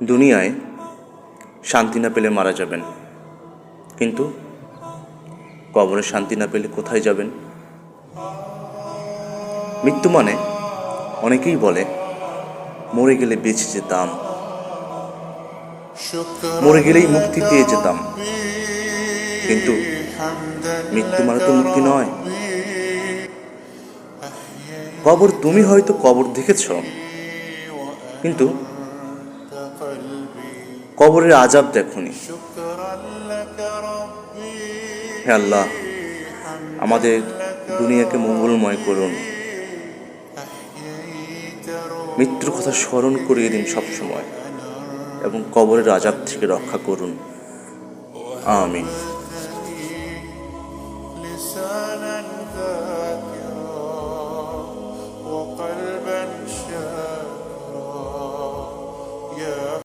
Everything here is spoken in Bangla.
দুনিয়ায় শান্তি না পেলে মারা যাবেন, কিন্তু কবরে শান্তি না পেলে কোথায় যাবেন? মৃত্যু মানে অনেকেই বলে মরে গেলে বেঁচে যেতাম, মরে গেলেই মুক্তি পেয়ে যেতাম, কিন্তু মৃত্যু মানে তো মুক্তি নয়। কবর, তুমি হয়তো কবর দেখেছ, কিন্তু কবরের আযাব দেখোনি। হে আল্লাহ, আমাদের দুনিয়াকে মঙ্গলময় করুন, মৃত্যুর কথা স্মরণ করিয়ে দিন সবসময়, এবং কবরের আযাব থেকে রক্ষা করুন। আমিন।